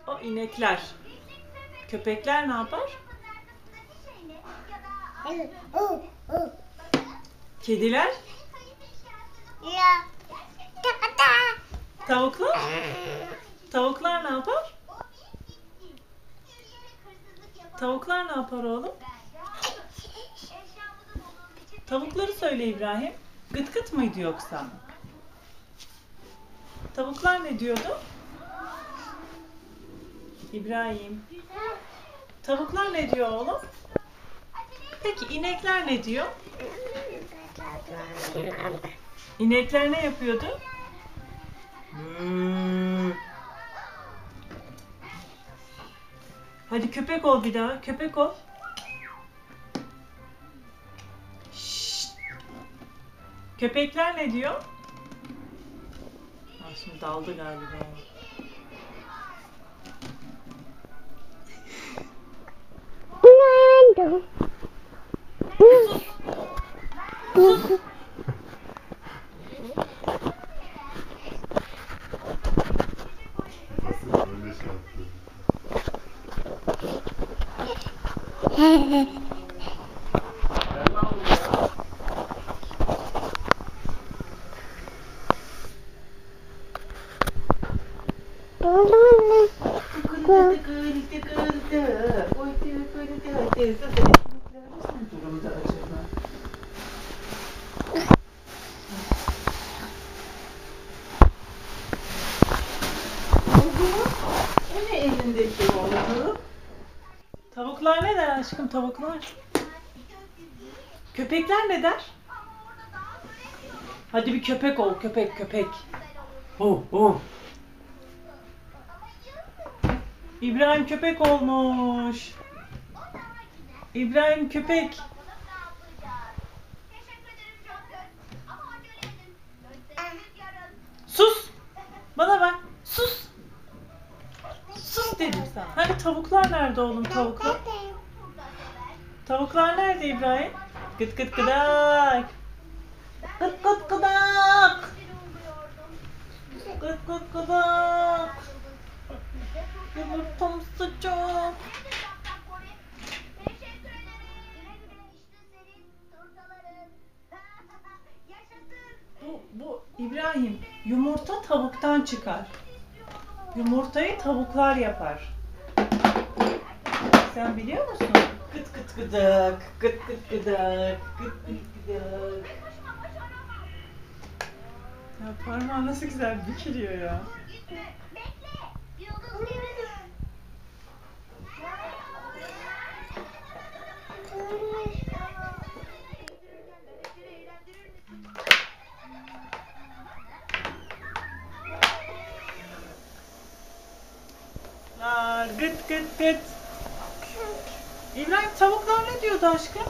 O inekler. Köpekler ne yapar? Kediler? Tavuklar? Tavuklar ne yapar? Tavuklar ne yapar oğlum? Tavukları söyle İbrahim. Gıt gıt mıydı yoksa? Tavuklar ne diyordu? İbrahim. Tavuklar ne diyor oğlum? Peki inekler ne diyor? İnekler ne yapıyordu? Hadi köpek ol bir daha. Köpek ol. Şşt. Köpekler ne diyor? Ha, şimdi daldı galiba. Sus. O ne elindeki oğlum? Tavuklar ne der aşkım, tavuklar? Köpekler ne der? Hadi bir köpek ol, köpek. İbrahim köpek olmuş. İbrahim köpek. Sus. Bana bak. Sus. Sus dedim sana. Hani tavuklar nerede oğlum, tavuklar? Tavuklar nerede İbrahim? Gıt gıt gıdak. Gıt gıt gıdak. Gıt gıt gıdak. Yumurtam sıcak. Bu İbrahim, yumurta tavuktan çıkar. Yumurtayı tavuklar yapar. Sen biliyor musun? Gıt gıt gıdak, gıt gıt gıdak, gıt gıt gıdak. Ya parmağı nasıl güzel bükülüyor ya. Gıt gıt gıt. İbrahim tavuklar ne diyordu aşkım?